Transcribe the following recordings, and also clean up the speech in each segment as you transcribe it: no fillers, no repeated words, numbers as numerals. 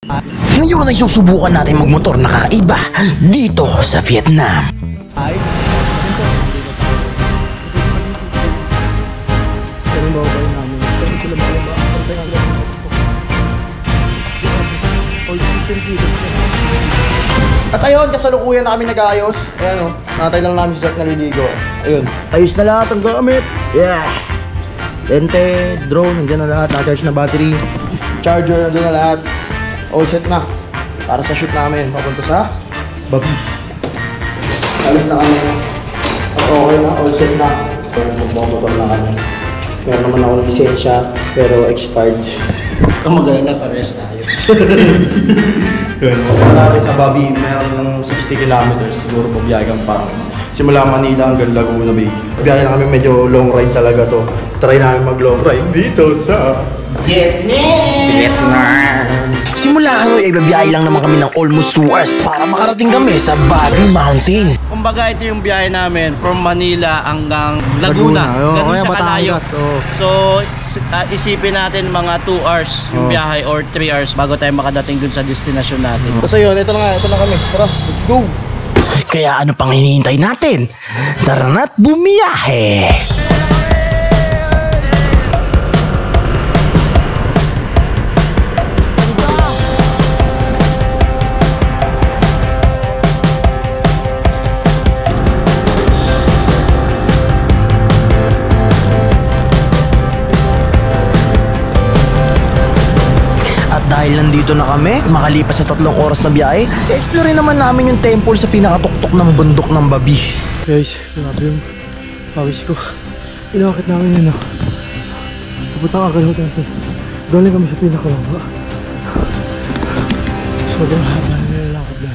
Ngayon ay susubukan natin magmotor na kakaiba dito sa Vietnam. At ayun, kasalukuyan na kami nag-aayos. Ayan o, natay lang namin si Jack naliligo. Ayun, ayos na lahat ang gamit. Yeah! Lente, drone, nandiyan na lahat. Na-charge na battery. Charger, nandiyan na lahat. All set na. Para sa shoot namin, papunta sa Babi. Alis na kami. At okay na, all set na. Magmamotor na kami. Meron naman ako ng lisensya, pero expired. Kung mag-alala, parehas tayo. Malapit sa Babi, meron ng 60 kilometers. Siguro pabiyahe kang parang simula Manila hanggang Laguna Bay. Biyahe na kami, medyo long ride talaga to. Try namin mag-long ride dito sa Vietnam. Simula ngayon ay babiyahe lang naman kami ng almost 2 hours para makarating kami sa Babi Mountain. Kumbaga ito yung biyahe namin from Manila hanggang Laguna. Ganun siya kalayo. So isipin natin mga 2 hours yung biyahe or 3 hours bago tayo makadating dun sa destination natin. So yun, ito na kami. Tara, let's go! Kaya ano pang hinihintay natin? Tara na't bumiyahe! Dahil nandito na kami, makalipas sa 3 oras na biyahe, explore naman namin yung temple sa pinakatuktok ng bundok ng Babi. Guys, grabe yung pawis ko. Inakit namin yun. Pupunta ka agad temple. Galing kami sa pinakababa. Sobrang haba na nilalakad na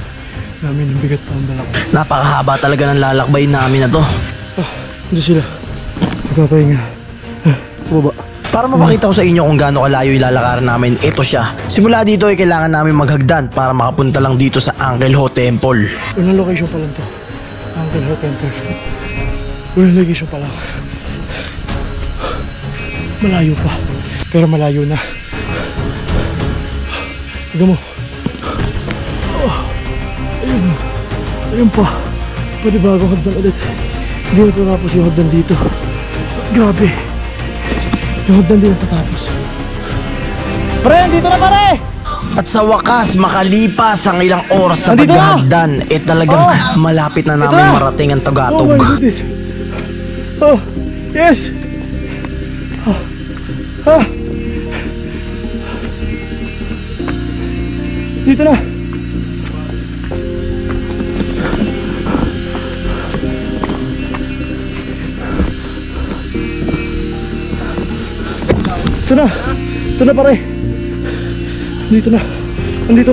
namin, yung bigat pa ang balak. Napakahaba talaga ng lalakbay namin na to. Hindi sila. Nagpapahinga. Baba. Para mapakita ko sa inyo kung gaano kalayo ilalakaran namin, ito siya. Simula dito ay kailangan namin maghagdan para makapunta lang dito sa Angel Ho Temple. Unang location pa lang to. Angel Ho Temple. Unang location pa lang. Malayo pa. Pero malayo na. Tignan mo. Ayun. Ayun pa. Pwede bagong hagdan ulit. Hindi na tapos yung hagdan dito. Grabe. Yung hagdan din natatapos. Pare, dito na pare! At sa wakas, makalipas ang ilang oras na paghahagdan, talagang malapit na namin marating ang Tagatog. Oh my goodness! Oh, yes! Dito na! Ito na pare. Nandito na. Nandito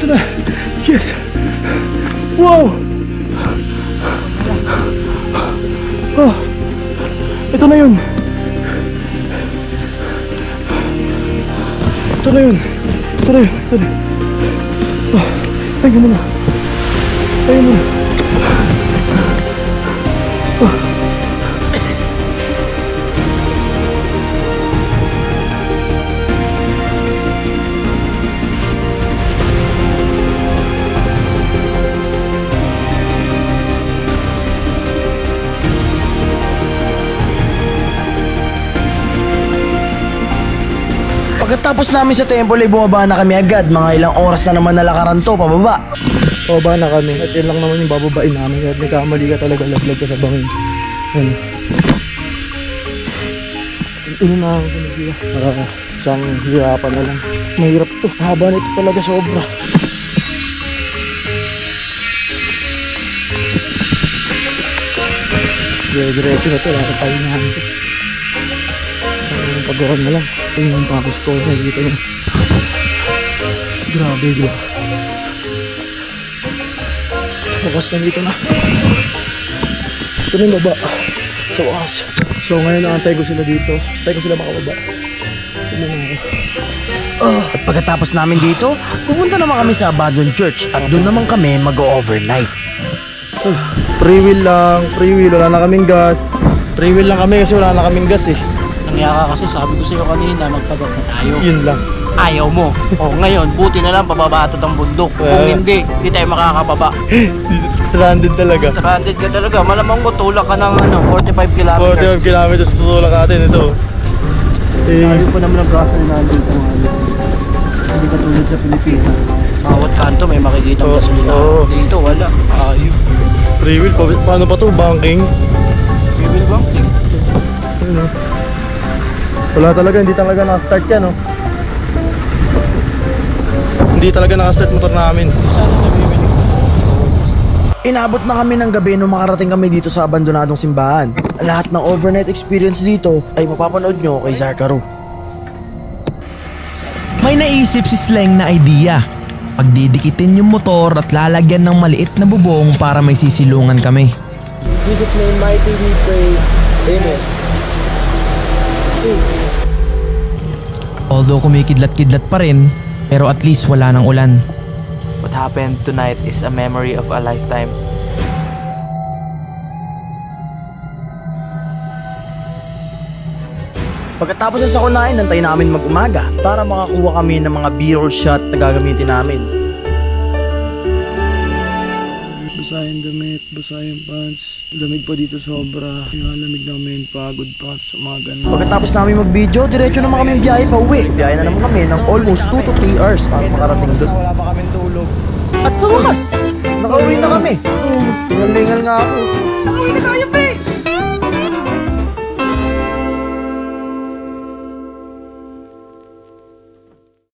na. Yes. Wow. Ito na yun. Tayo muna. Pagkatapos namin sa temple ay bumaba na kami agad. Mga ilang oras na naman nalakaran to pababa. Pababa na kami at yun lang naman yung bababain namin. At nagkamali ka talaga, laglag ka sa bangin. Inunahan ko na sila para isang hirapan na lang. Mahirap to, haba na ito talaga sobra. Diretso na ito, nakapalinahan ito. Pag-uran na lang. Ito yung tapos ko, nakikita nyo. Grabe ba? Wakas na dito na. Ito na yung baba. Sa wakas. So ngayon naantay ko sila dito. Antay ko sila makababa. Tignan na ako. At pagkatapos namin dito, pupunta naman kami sa abandoned church at doon naman kami mag-overnight. Free wheel lang, free wheel. Wala na kaming gas. Free will lang kami kasi wala na kaming gas eh. Nangyaka kasi sabi ko sa'yo kanina, magpagas na tayo. Yun lang. Ayaw mo. O ngayon, buti na lang pababato ng bundok. Kung hindi tayo makakababa. Stranded talaga. Stranded ka talaga. Malamang mo tulak ka ng 45 kilometers. 45 kilometers tutulak natin ito. Ayaw pa naman ang gasolina dito. Hindi ka tulad sa Pilipinas. Bawat kanto may makikita ang gasolina. Dito wala. Ayaw. Free will, paano pa to? Banking? Free will banking. Wala talaga, hindi talaga nakastart yan, oh. Hindi talaga nakastart motor namin. Sana nabibili. Inabot na kami ng gabi nung makarating kami dito sa abandonadong simbahan. Lahat ng overnight experience dito ay mapapanood nyo kay Zarkaro. May naisip si Sleng na idea. Pagdidikitin yung motor at lalagyan ng maliit na bubong para may sisilungan kami. Jesus name mighty we pray. Amen. Although kumikidlat-kidlat pa rin, pero at least wala nang ulan. What happened tonight is a memory of a lifetime. Pagkatapos sa sakunain, nantay namin mag-umaga para makakuha kami ng mga B-roll shot na gagamitin namin. Basa yung damit, basa yung pants. Lamig pa dito sobra. Kaya lamig namin, pagod pa sa mga ganun. Pagkatapos namin mag-video, diretso naman kami biyahe pa uwi. Biyahe na naman kami ng almost 2 to 3 hours para makarating doon. Wala pa kaming tulog. At sa wakas, nakauwi na kami. Tingalingal nga ako. Nakauwi na tayo,